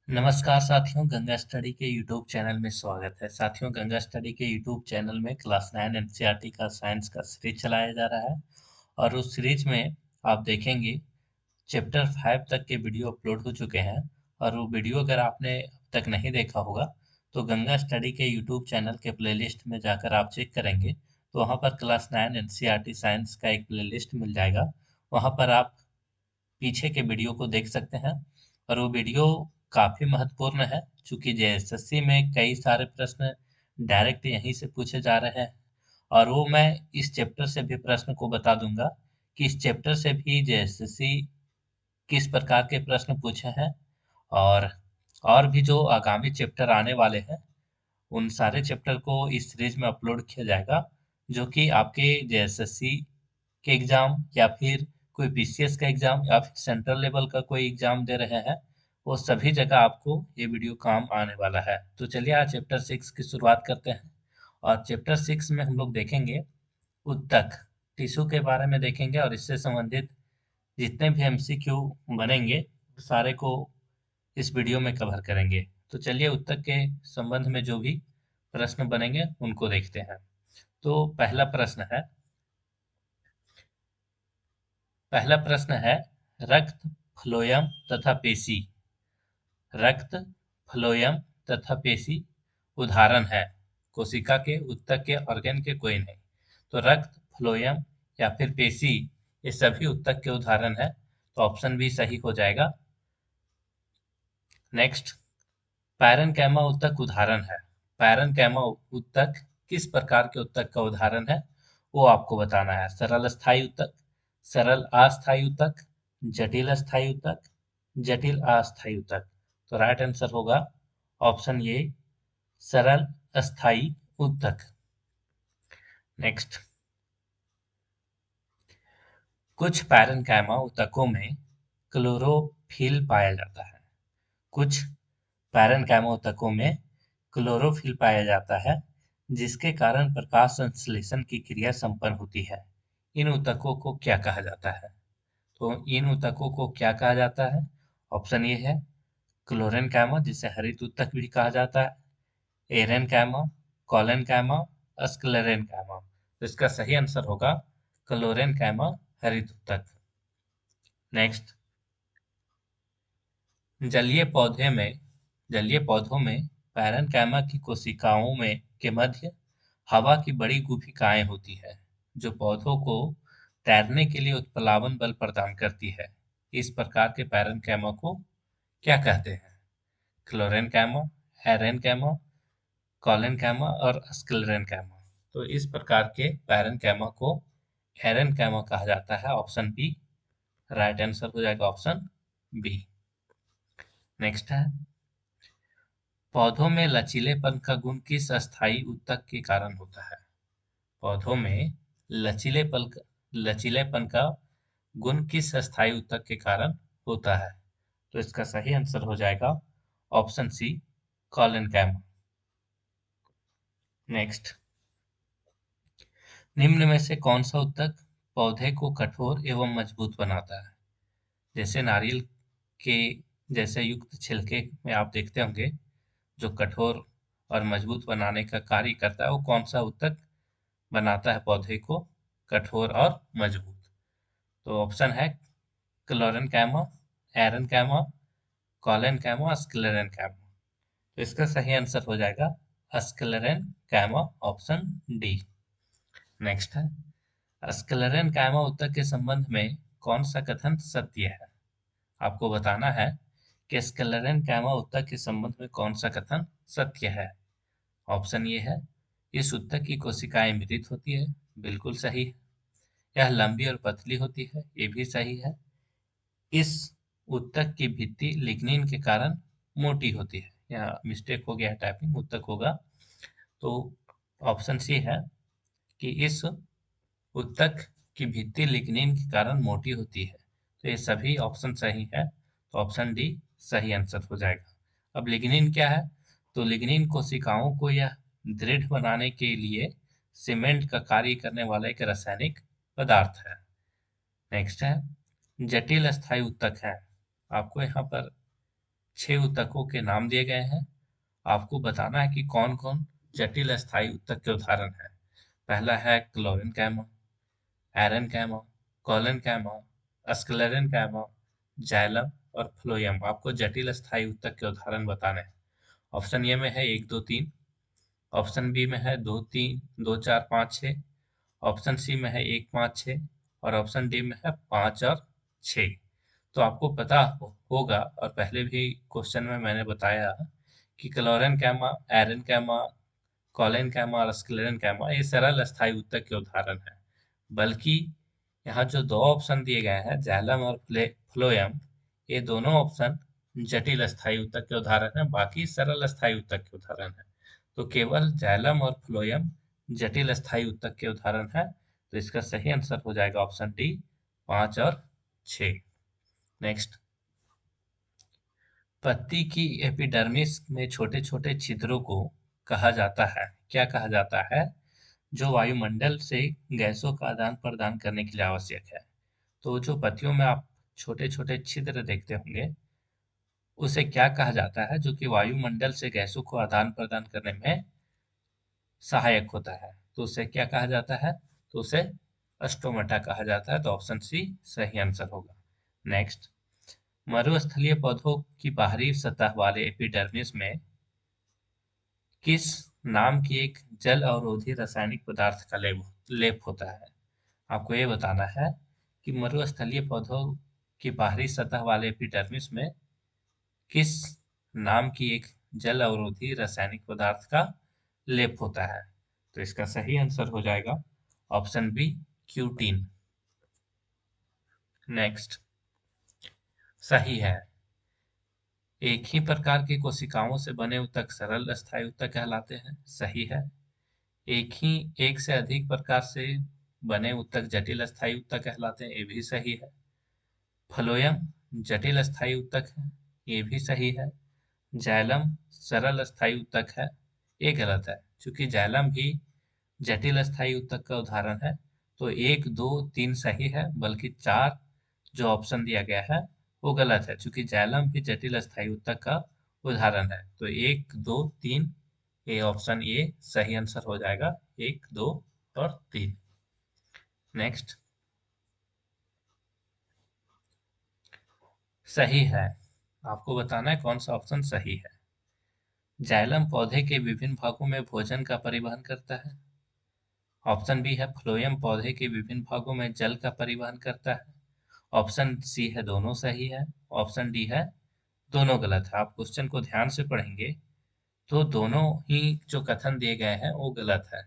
नमस्कार साथियों, गंगा स्टडी के यूट्यूब चैनल में स्वागत है। साथियों, गंगा स्टडी के यूट्यूब चैनल में क्लास 9 एनसीईआरटी का साइंस का सीरीज चलाया जा रहा है और उस सीरीज में आप देखेंगे चैप्टर 5 तक के वीडियो अपलोड हो चुके हैं। और वो वीडियो अगर आपने अब तक नहीं देखा होगा तो गंगा स्टडी के यूट्यूब चैनल के प्लेलिस्ट में जाकर आप चेक करेंगे तो वहाँ पर क्लास 9 एनसीईआरटी साइंस का एक प्लेलिस्ट मिल जाएगा। वहाँ पर आप पीछे के वीडियो को देख सकते हैं और वो वीडियो काफी महत्वपूर्ण है क्योंकि जेएसएससी में कई सारे प्रश्न डायरेक्ट यहीं से पूछे जा रहे हैं। और वो मैं इस चैप्टर से भी प्रश्न को बता दूंगा कि इस चैप्टर से भी जेएसएससी किस प्रकार के प्रश्न पूछे हैं। और और भी जो आगामी चैप्टर आने वाले हैं उन सारे चैप्टर को इस सीरीज में अपलोड किया जाएगा, जो कि आपके जेएसएससी के एग्जाम या फिर कोई पीसीएस का एग्जाम या फिर सेंट्रल लेवल का कोई एग्जाम दे रहे हैं, वो सभी जगह आपको ये वीडियो काम आने वाला है। तो चलिए आज चैप्टर 6 की शुरुआत करते हैं। और चैप्टर 6 में हम लोग देखेंगे उत्तक, टिश्यू के बारे में देखेंगे और इससे संबंधित जितने भी एमसीक्यू बनेंगे सारे को इस वीडियो में कवर करेंगे। तो चलिए उत्तक के संबंध में जो भी प्रश्न बनेंगे उनको देखते हैं। तो पहला प्रश्न है रक्त, फ्लोएम तथा पेशी। रक्त, फ्लोएम तथा पेशी उदाहरण है। कोशिका के, उत्तक के, ऑर्गन के कोई नहीं। तो रक्त, फ्लोएम या फिर पेशी ये सभी उत्तक के उदाहरण है। तो ऑप्शन बी सही हो जाएगा। नेक्स्ट, पैरेन्काइमा उत्तक उदाहरण है। पैरेन्काइमा उत्तक किस प्रकार के उत्तक का उदाहरण है वो आपको बताना है। सरल स्थायी उत्तक, सरल अस्थायी उत्तक, जटिल स्थायी उत्तक, जटिल अस्थायी उत्तक। तो राइट आंसर होगा ऑप्शन ए, सरल अस्थायी उत्तक। नेक्स्ट, कुछ पैरेन्काइमा उत्तकों में क्लोरोफिल पाया जाता है। कुछ पैरेन्काइमा ऊतकों में क्लोरोफिल पाया जाता है जिसके कारण प्रकाश संश्लेषण की क्रिया संपन्न होती है। इन ऊतकों को क्या कहा जाता है? तो इन ऊतकों को क्या कहा जाता है? ऑप्शन ए है क्लोरेन्काइमा, जिसे हरित ऊतक भी कहा जाता है, एरेन्काइमा, कोलेन्काइमा, स्क्लेरेन्काइमा। तो इसका सही आंसर होगा क्लोरेन्काइमा, हरित ऊतक। नेक्स्ट, जलीय पौधे में जलीय पौधों में पैरेन्काइमा की कोशिकाओं में के मध्य हवा की बड़ी गुफिकाएं होती है जो पौधों को तैरने के लिए उत्प्लावन बल प्रदान करती है। इस प्रकार के पैरेन्काइमा को क्या कहते हैं? क्लोरेन्काइमा, एरेन्काइमा, कोलेन्काइमा और स्क्लेरेन्काइमा। तो इस प्रकार के पैरेन्काइमा को एरेन्काइमा कहा जाता है। ऑप्शन बी राइट आंसर हो जाएगा, ऑप्शन बी। नेक्स्ट है, पौधों में लचीलेपन का गुण किस अस्थायी ऊतक के कारण होता है? पौधों में लचीलेपन लचीलेपन का गुण किस अस्थायी ऊतक के कारण होता है? तो इसका सही आंसर हो जाएगा ऑप्शन सी, कॉलिनकैम। नेक्स्ट, निम्न में से कौन सा ऊतक पौधे को कठोर एवं मजबूत बनाता है? जैसे नारियल के जैसे युक्त छिलके में आप देखते होंगे जो कठोर और मजबूत बनाने का कार्य करता है, वो कौन सा ऊतक बनाता है पौधे को कठोर और मजबूत? तो ऑप्शन है क्लोरेन्काइमा, एरेन्काइमा, कोलेन्काइमा, स्क्लेरेन्काइमा। तो इसका सही आंसर हो जाएगा स्क्लेरेन्काइमा, ऑप्शन डी। नेक्स्ट है, स्क्लेरेन्काइमा ऊतक के संबंध में कौन सा कथन सत्य है? आपको बताना है कि स्क्लेरेन्काइमा ऊतक के संबंध में कौन सा कथन सत्य है। ऑप्शन ये है, इस ऊतक की कोशिकाएं मृत होती है, बिल्कुल सही है। यह लंबी और पतली होती है, ये भी सही है। इस ऊतक की भित्ति लिग्निन के कारण मोटी होती है। यहाँ मिस्टेक हो गया है, टाइपिंग ऊतक होगा। तो ऑप्शन सी है कि इस ऊतक की भित्ति लिग्निन के कारण मोटी होती है। तो ये सभी ऑप्शन सही है, तो ऑप्शन डी सही आंसर हो जाएगा। अब लिग्निन क्या है? तो लिग्निन कोशिकाओं को यह दृढ़ बनाने के लिए सीमेंट का कार्य करने वाला एक रासायनिक पदार्थ है। नेक्स्ट है, जटिल अस्थायी ऊतक है। आपको यहाँ पर 6 ऊतकों के नाम दिए गए हैं। आपको बताना है कि कौन कौन जटिल स्थायी ऊतक के उदाहरण है। पहला है क्लोरेनकैमा, एरेनकैमा, कोलेनकैमा, स्क्लेरेनकैमा, जाइलम और फ्लोएम। आपको जटिल स्थायी ऊतक के उदाहरण बताने हैं। ऑप्शन ए में है 1 2 3, ऑप्शन बी में है 2 3 2 4 5 6, ऑप्शन सी में है 1 5 6 और ऑप्शन डी में है 5 और 6। तो आपको पता होगा, और पहले भी क्वेश्चन में मैंने बताया कि क्लोरेनकैमा, एरेनकैमा, कोलेनकैमा और स्क्लेरेनकैमा ये सरल अस्थायी ऊतक के उदाहरण हैं। बल्कि यहाँ जो दो ऑप्शन दिए गए हैं, जाइलम और फ्लोएम, ये दोनों ऑप्शन जटिल अस्थायी ऊतक के उदाहरण हैं, बाकी सरल अस्थायी ऊतक के उदाहरण हैं। तो केवल जाइलम और फ्लोएम जटिल अस्थायी ऊतक के उदाहरण है। तो इसका सही आंसर हो जाएगा ऑप्शन डी, 5 और 6। नेक्स्ट, पत्ती की एपिडर्मिस में छोटे छोटे छिद्रों को कहा जाता है, क्या कहा जाता है, जो वायुमंडल से गैसों का आदान प्रदान करने के लिए आवश्यक है। तो जो पत्तियों में आप छोटे छोटे छिद्र देखते होंगे, उसे क्या कहा जाता है, जो कि वायुमंडल से गैसों को आदान प्रदान करने में सहायक होता है। तो उसे क्या कहा जाता है, तो उसे अस्टोमेटा कहा जाता है। तो ऑप्शन सी सही आंसर होगा। नेक्स्ट, मरुस्थलीय पौधों की बाहरी सतह वाले एपिडर्मिस में किस नाम की एक जल अवरोधी रासायनिक पदार्थ का लेप लेप होता है। आपको ये बताना है कि मरुस्थलीय पौधों की बाहरी सतह वाले एपिडर्मिस में किस नाम की एक जल अवरोधी रासायनिक पदार्थ का लेप होता है। तो इसका सही आंसर हो जाएगा ऑप्शन बी, क्यूटीन। नेक्स्ट, सही है। एक ही प्रकार की कोशिकाओं से बने ऊतक सरल अस्थायी ऊतक कहलाते हैं, सही है। एक से अधिक प्रकार से बने ऊतक जटिल अस्थायी ऊतक कहलाते हैं, ये भी सही है। फ्लोएम जटिल अस्थायी ऊतक है, ये भी सही है। जाइलम सरल अस्थायी ऊतक है, ये गलत है, क्योंकि जाइलम भी जटिल अस्थायी ऊतक का उदाहरण है। तो 1 2 3 सही है, बल्कि 4 जो ऑप्शन दिया गया है वो गलत है, क्योंकि जाइलम भी जटिल अस्थायी ऊतक का उदाहरण है। तो 1 2 3, ये ऑप्शन ए सही आंसर हो जाएगा, 1 2 और 3। नेक्स्ट, सही है। आपको बताना है कौन सा ऑप्शन सही है। जाइलम पौधे के विभिन्न भागों में भोजन का परिवहन करता है। ऑप्शन बी है फ्लोएम पौधे के विभिन्न भागों में जल का परिवहन करता है। ऑप्शन सी है दोनों सही है। ऑप्शन डी है दोनों गलत है। आप क्वेश्चन को ध्यान से पढ़ेंगे तो दोनों ही जो कथन दिए गए हैं वो गलत है,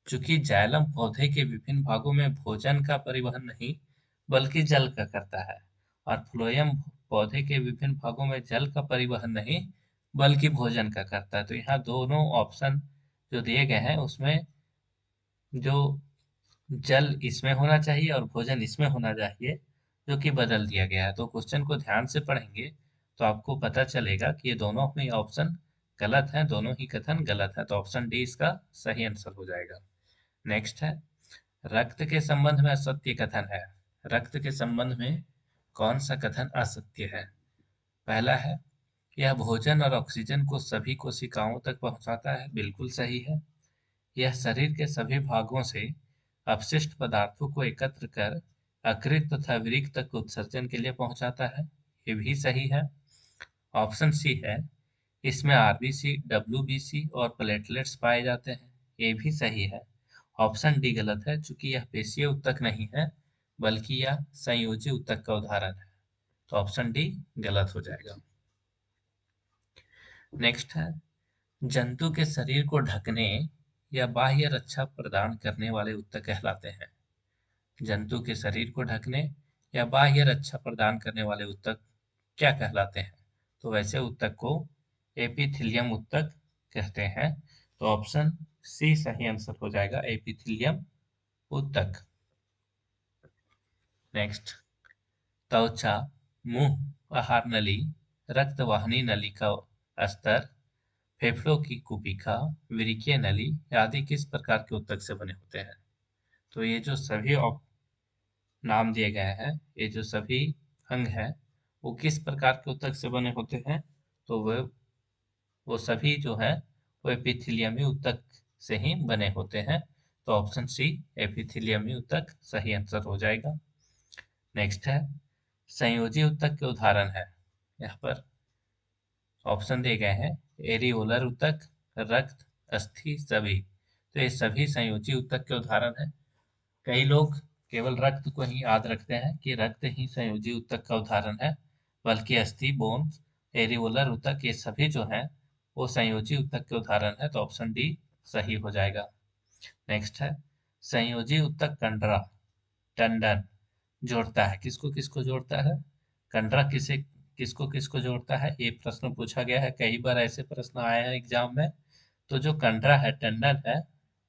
क्योंकि जाइलम पौधे के विभिन्न भागों में भोजन का परिवहन नहीं बल्कि जल का करता है, और फ्लोएम पौधे के विभिन्न भागों में जल का परिवहन नहीं बल्कि भोजन का करता है। तो यहाँ दोनों ऑप्शन जो दिए गए हैं उसमें जो जल इसमें होना चाहिए और भोजन इसमें होना चाहिए, जो कि बदल दिया गया है। तो क्वेश्चन को ध्यान से पढ़ेंगे तो आपको पता चलेगा कि ये दोनों ही ऑप्शन गलत हैं, दोनों ही कथन गलत है। तो ऑप्शन डी इसका सही आंसर हो जाएगा। नेक्स्ट है, रक्त के संबंध में असत्य कथन है। रक्त के संबंध में कौन सा कथन असत्य है। पहला है, यह भोजन और ऑक्सीजन को सभी कोशिकाओं तक पहुंचाता है, बिल्कुल सही है। यह शरीर के सभी भागों से अपशिष्ट पदार्थों को एकत्र कर यकृत तथा वृक्क तक उत्सर्जन के लिए पहुंचाता है, ये भी सही है। ऑप्शन सी है, इसमें आरबीसी, डब्ल्यूबीसी और प्लेटलेट्स पाए जाते हैं, ये भी सही है। ऑप्शन डी गलत है, चूंकि यह पेशीय ऊतक नहीं है बल्कि यह संयोजी ऊतक का उदाहरण है। तो ऑप्शन डी गलत हो जाएगा। नेक्स्ट है, जंतु के शरीर को ढकने या बाह्य रक्षा प्रदान करने वाले ऊतक कहलाते हैं। जंतु के शरीर को ढकने या बाह्य रक्षा प्रदान करने वाले ऊतक क्या कहलाते हैं। तो वैसे ऊतक को एपिथेलियम ऊतक कहते हैं। तो ऑप्शन सी सही आंसर हो जाएगा, एपिथेलियम ऊतक। नेक्स्ट, त्वचा, मुंह, आहार नली, रक्तवाहिनी नली का स्तर, फेफड़ों की कुपिका, विरिकीय नली आदि किस प्रकार के ऊतक से बने होते हैं। तो ये जो सभी नाम दिए गए हैं, ये जो सभी अंग हैं, वो किस प्रकार के ऊतक से बने होते हैं। तो वो सभी जो है वो एपिथेलियमी ऊतक से ही बने होते हैं। तो ऑप्शन सी एपिथेलियमी ऊतक सही आंसर हो जाएगा। नेक्स्ट है संयोजी ऊतक के उदाहरण है। यहाँ पर ऑप्शन दिए गए हैं एरियोलर ऊतक, रक्त, अस्थि, सभी। तो ये सभी संयोजी ऊतक के उदाहरण हैं। कई लोग केवल रक्त को ही याद रखते हैं कि रक्त ही संयोजी ऊतक का उदाहरण है, बल्कि अस्थि, बोन्स, एरियोलर ऊतक ये सभी जो हैं वो संयोजी ऊतक के उदाहरण है। तो ऑप्शन डी सही हो जाएगा। नेक्स्ट है संयोजी ऊतक कंडरा, टंडन जोड़ता है, किसको किसको जोड़ता है? कंडरा किसे किसको किसको जोड़ता है, ये प्रश्न पूछा गया है। कई बार ऐसे प्रश्न आए हैं एग्जाम में। तो जो कंडरा है, टंडन है,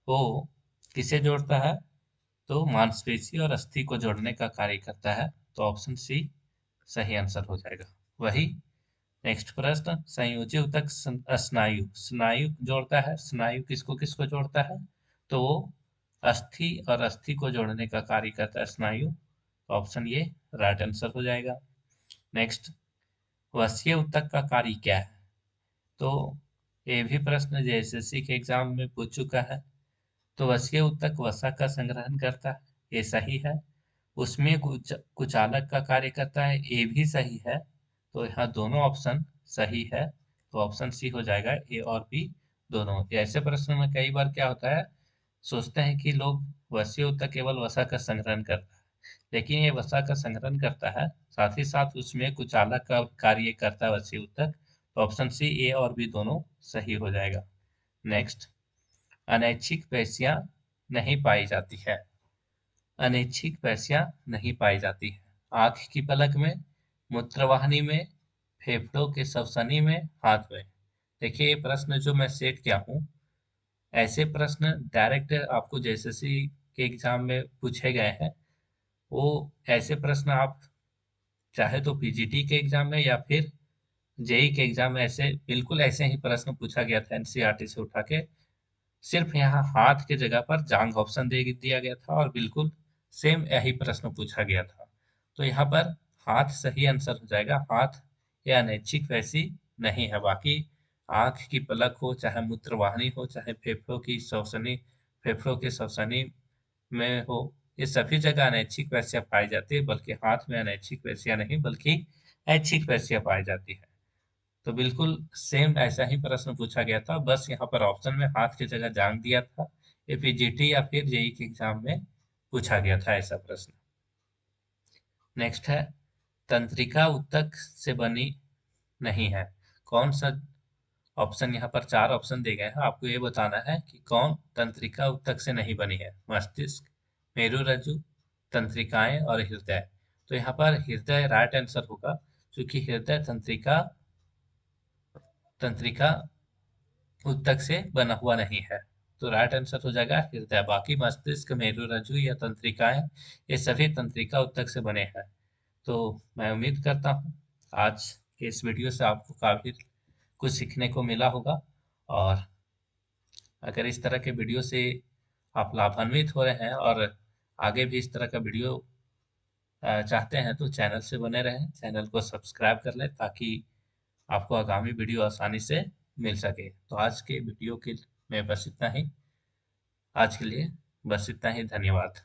वो किसे जोड़ता है? तो मांसपेशी और अस्थि को जोड़ने का कार्य करता है। तो ऑप्शन सी सही आंसर हो जाएगा। वही नेक्स्ट प्रश्न संयोजी ऊतक स्नायु, स्नायु जोड़ता है। स्नायु किसको किसको जोड़ता है? तो वो अस्थि और अस्थि को जोड़ने का कार्य करता है स्नायु। ऑप्शन ये राइट आंसर हो जाएगा। नेक्स्ट वसीय ऊतक का कार्य क्या है? तो ये भी प्रश्न जेएसएससी के एग्जाम में पूछ चुका है। तो वसीय ऊतक वसा का संग्रहण करता है, ये सही है। उसमें कुचालक का कार्य करता है, ये भी सही है। तो यहाँ दोनों ऑप्शन सही है। तो ऑप्शन सी हो जाएगा, ए और बी दोनों। ऐसे प्रश्न में कई बार क्या होता है, सोचते हैं कि लोग वसीय ऊतक केवल वसा का संग्रहण करता है, लेकिन ये वसा का संग्रहण करता है, साथ ही साथ उसमें कुचालक का कार्य करता है वसीय ऊतक। तो ऑप्शन सी ए और बी दोनों सही हो जाएगा। नेक्स्ट अनैच्छिक पेशियां नहीं पाई जाती है। अनैच्छिक पेशियां नहीं पाई जाती है। आंख की पलक में, मूत्रवाहिनी में, फेफड़ों के श्वसनी में, हाथ में। देखिए ये प्रश्न जो मैं सेट किया हूँ, ऐसे प्रश्न डायरेक्ट आपको जेएसएससी के एग्जाम में पूछे गए हैं। वो ऐसे प्रश्न आप चाहे तो पीजीटी के एग्जाम में या फिर जेई के एग्जाम में ऐसे बिल्कुल ऐसे ही प्रश्न पूछा गया था एनसीईआरटी से उठा के। सिर्फ यहाँ हाथ की जगह पर जांघ ऑप्शन दे दिया गया था और बिल्कुल सेम यही प्रश्न पूछा गया था। तो यहाँ पर हाथ सही आंसर हो जाएगा। हाथ या अनैच्छिक वैसी नहीं है। बाकी आंख की पलक हो, चाहे मूत्रवाहिनी हो, चाहे फेफड़ों के श्वसनी में हो, ये सभी जगह अनैच्छिक वैसिया पाई जाती है, बल्कि हाथ में अनैच्छिक वैसिया नहीं बल्कि ऐच्छिक वैसिया पाई जाती है। तो बिल्कुल सेम ऐसा ही प्रश्न पूछा गया था, बस यहाँ पर ऑप्शन में हाथ की जगह जांग दिया था। एपीजीटी या फिर जेई के एग्जाम में पूछा गया था ऐसा प्रश्न। नेक्स्ट है तंत्रिका ऊतक से बनी नहीं है। कौन सा ऑप्शन, यहाँ पर चार ऑप्शन दिए गए हैं, आपको ये बताना है कि कौन तंत्रिका ऊतक से नहीं बनी है। मस्तिष्क, मेरुरज्जु, तंत्रिकाएं और हृदय। तो यहाँ पर हृदय राइट आंसर होगा, क्योंकि हृदय तंत्रिका तंत्रिका ऊतक से बना हुआ नहीं है। तो राइट आंसर हो जाएगा हृदय। बाकी मस्तिष्क, मेरुरज्जु या तंत्रिकाएं, ये सभी तंत्रिका ऊतक से बने हैं। तो मैं उम्मीद करता हूँ आज के इस वीडियो से आपको काफी कुछ सीखने को मिला होगा। और अगर इस तरह के वीडियो से आप लाभान्वित हो रहे हैं और आगे भी इस तरह का वीडियो चाहते हैं, तो चैनल से बने रहें, चैनल को सब्सक्राइब कर लें ताकि आपको आगामी वीडियो आसानी से मिल सके। तो आज के वीडियो के में बस इतना ही। आज के लिए बस इतना ही। धन्यवाद।